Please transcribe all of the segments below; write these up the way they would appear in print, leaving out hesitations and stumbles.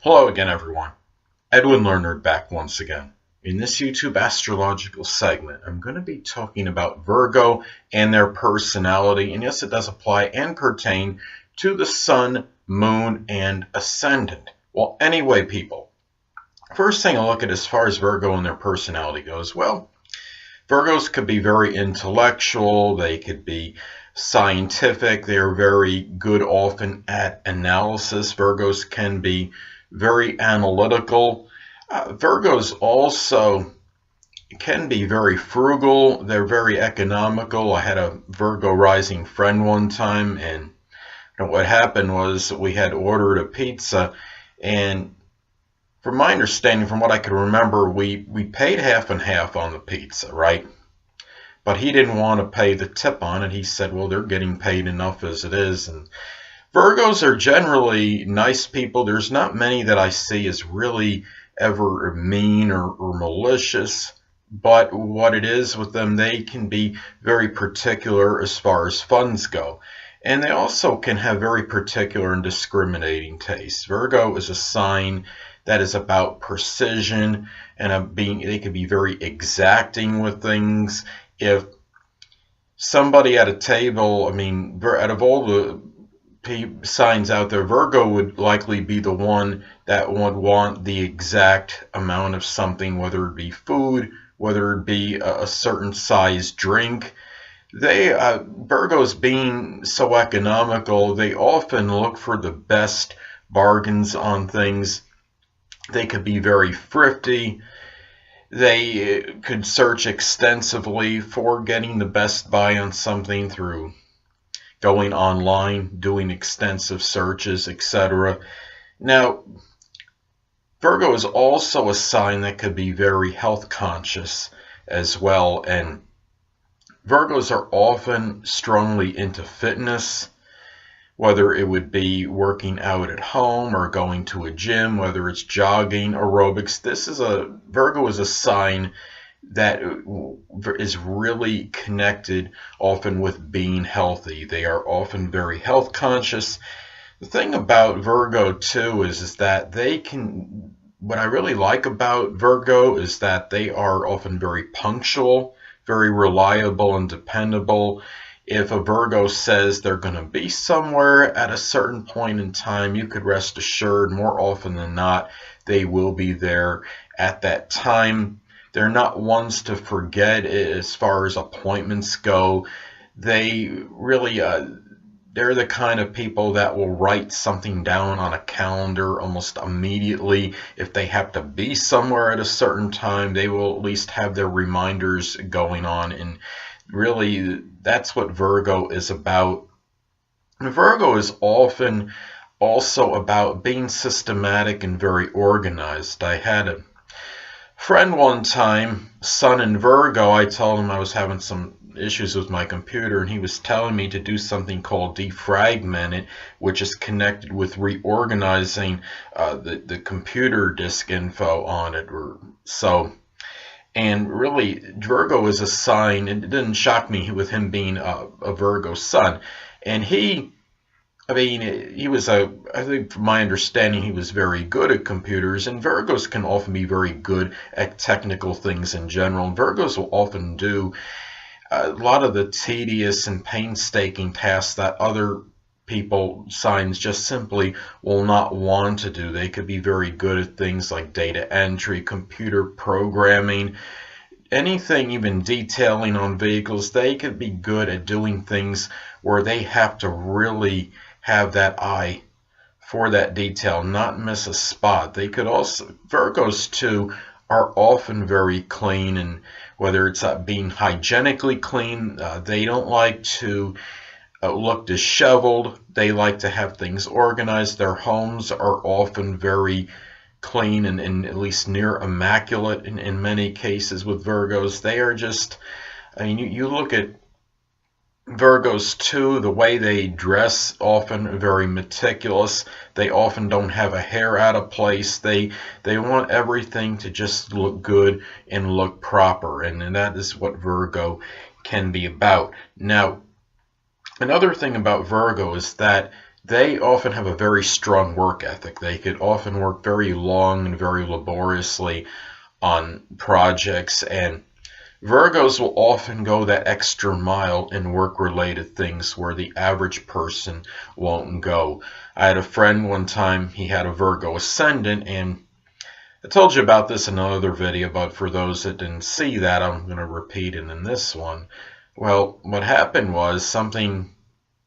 Hello again, everyone. Edwin Learnard back once again. In this YouTube astrological segment, I'm going to be talking about Virgo and their personality. And yes, it does apply and pertain to the Sun, Moon, and Ascendant. Well, anyway, people, first thing I'll look at as far as Virgo and their personality goes, well, Virgos could be very intellectual. They could be scientific. They're very good often at analysis. Virgos can be very analytical. Virgos also can be very frugal. They're very economical. I had a Virgo rising friend one time, and what happened was we had ordered a pizza, and from my understanding, from what I can remember, we paid half and half on the pizza, right? But he didn't want to pay the tip on it. He said, well, they're getting paid enough as it is. And Virgos are generally nice people. There's not many that I see as really ever mean or malicious. But what it is with them, they can be very particular as far as funds go. And they also can have very particular and discriminating tastes. Virgo is a sign that is about precision and they can be very exacting with things. If somebody at a table, out of all the signs out there, Virgo would likely be the one that would want the exact amount of something, whether it be food, whether it be a certain size drink. Virgos being so economical, they often look for the best bargains on things. They could be very thrifty. They could search extensively for getting the best buy on something through going online, doing extensive searches, etc. Now, Virgo is also a sign that could be very health conscious as well, and Virgos are often strongly into fitness, whether it would be working out at home or going to a gym, whether it's jogging, aerobics. Virgo is a sign that is really connected often with being healthy. They are often very health conscious. The thing about Virgo too is that what I really like about Virgo is that they are often very punctual, very reliable and dependable. If a Virgo says they're going to be somewhere at a certain point in time, you could rest assured more often than not they will be there at that time. They're not ones to forget as far as appointments go. They really, they're the kind of people that will write something down on a calendar almost immediately. If they have to be somewhere at a certain time, they will at least have their reminders going on. And really, that's what Virgo is about. Virgo is often also about being systematic and very organized. I had a friend one time, Sun in Virgo. I told him I was having some issues with my computer, and he was telling me to do something called defragment it, which is connected with reorganizing the computer disk info on it. And really, Virgo is a sign, and it didn't shock me with him being a Virgo Sun. And he was I think from my understanding, he was very good at computers, and Virgos can often be very good at technical things in general. And Virgos will often do a lot of the tedious and painstaking tasks that other signs just simply will not want to do. They could be very good at things like data entry, computer programming, anything, even detailing on vehicles. They could be good at doing things where they have to really have that eye for that detail, not miss a spot. They could also, Virgos too, are often very clean, and whether it's being hygienically clean, they don't like to look disheveled. They like to have things organized. Their homes are often very clean and at least near immaculate in many cases with Virgos. They are just, you look at Virgos too, the way they dress, often very meticulous. They often don't have a hair out of place. They want everything to just look good and look proper, and that is what Virgo can be about. Now, another thing about Virgo is that they often have a very strong work ethic. They could often work very long and very laboriously on projects, and Virgos will often go that extra mile in work-related things where the average person won't go. I had a friend one time, he had a Virgo Ascendant, and I told you about this in another video, but for those that didn't see that, I'm going to repeat it in this one. Well, what happened was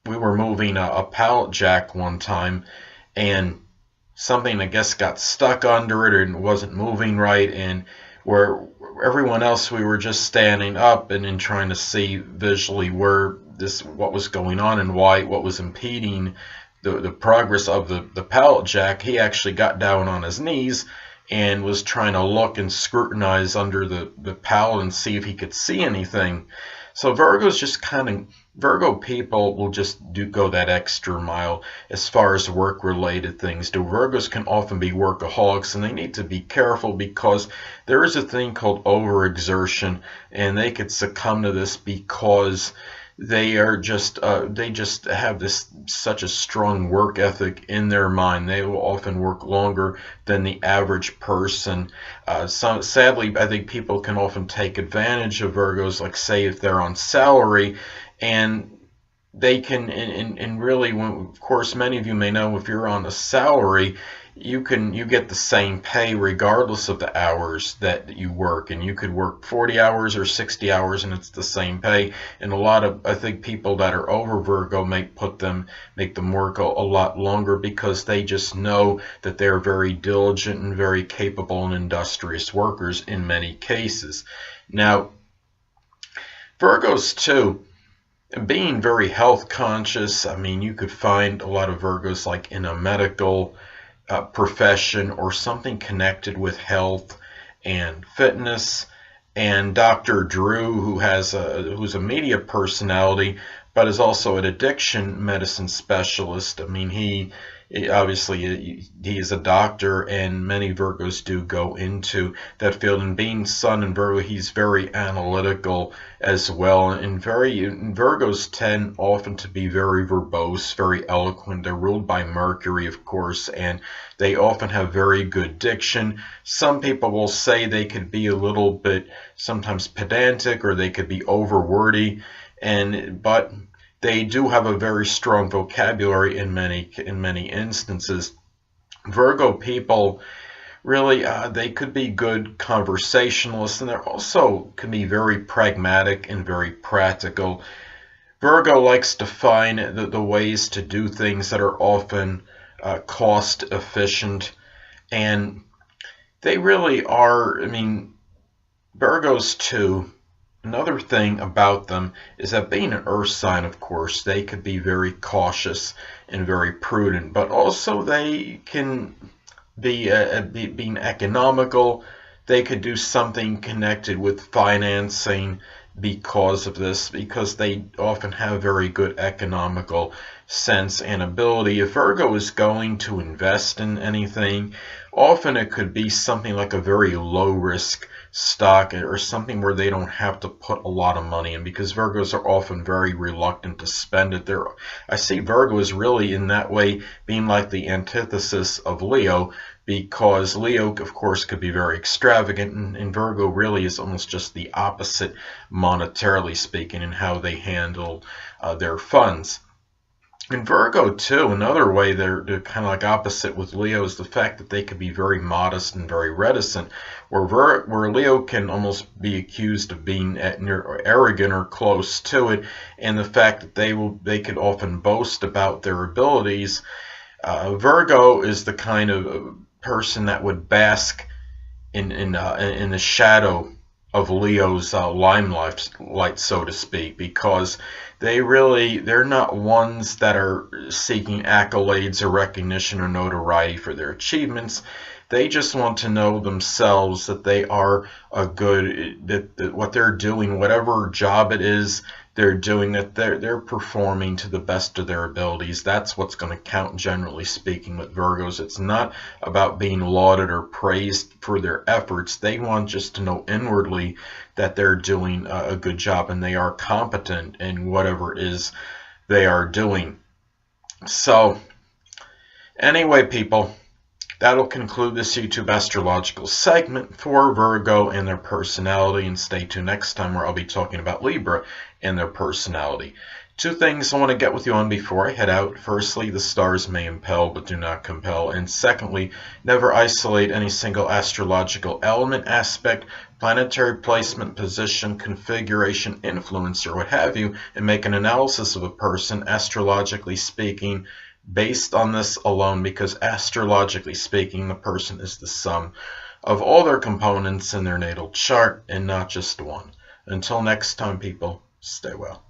we were moving a pallet jack one time, and something, I guess, got stuck under it and wasn't moving right, and where everyone else, we were just standing up and then trying to see visually what was going on and what was impeding the progress of the pallet jack. He actually got down on his knees and was trying to look and scrutinize under the pallet and see if he could see anything. So Virgo people will just go that extra mile as far as work-related things. Virgos can often be workaholics, and they need to be careful because there is a thing called overexertion, and they could succumb to this because they just have such a strong work ethic in their mind. They will often work longer than the average person. Sadly, I think people can often take advantage of Virgos, like say if they're on salary, and they can, and really, of course, many of you may know, if you're on a salary, you get the same pay regardless of the hours that you work, and you could work 40 hours or 60 hours and it's the same pay. And a lot of, I think, people that are over Virgo make them work a lot longer because they just know that they're very diligent and very capable and industrious workers in many cases. Now, Virgos too, being very health conscious, I mean, you could find a lot of Virgos like in a medical profession or something connected with health and fitness. And Dr. Drew, who's a media personality, but is also an addiction medicine specialist. I mean, he is a doctor, and many Virgos do go into that field. And being Sun in Virgo, he's very analytical as well. And Virgos tend often to be very verbose, very eloquent. They're ruled by Mercury, of course, and they often have very good diction. Some people will say they could be a little bit sometimes pedantic, or they could be over wordy, but they do have a very strong vocabulary in many instances. Virgo people really, they could be good conversationalists, and they also can be very pragmatic and very practical. Virgo likes to find the ways to do things that are often cost efficient, and they really are. I mean, Virgos too, another thing about them is that being an earth sign, of course, they could be very cautious and very prudent, but also they can be being economical. They could do something connected with financing because of this, because they often have very good economical sense and ability. If Virgo is going to invest in anything, often it could be something like a very low risk stock or something where they don't have to put a lot of money in, because Virgos are often very reluctant to spend it. I see Virgo as really in that way being like the antithesis of Leo, because Leo, of course, could be very extravagant, and Virgo really is almost just the opposite, monetarily speaking, in how they handle their funds. In Virgo, too, another way they're kind of like opposite with Leo is the fact that they can be very modest and very reticent, where Leo can almost be accused of being arrogant or close to it, and the fact that they could often boast about their abilities. Virgo is the kind of person that would bask in the shadow of Leo's limelight, so to speak, because they're not ones that are seeking accolades or recognition or notoriety for their achievements. They just want to know themselves that they are that what they're doing, whatever job it is they're doing, that they're performing to the best of their abilities. That's what's going to count, generally speaking, with Virgos. It's not about being lauded or praised for their efforts. They want just to know inwardly that they're doing a good job and they are competent in whatever it is they are doing. So Anyway, people, that'll conclude this YouTube astrological segment for Virgo and their personality, and stay tuned next time where I'll be talking about Libra and their personality. Two things I want to get with you on before I head out. Firstly, the stars may impel but do not compel. And secondly, never isolate any single astrological element, aspect, planetary placement, position, configuration, influence, or what have you, and make an analysis of a person, astrologically speaking, based on this alone, because astrologically speaking, the person is the sum of all their components in their natal chart and not just one. Until next time, people, stay well.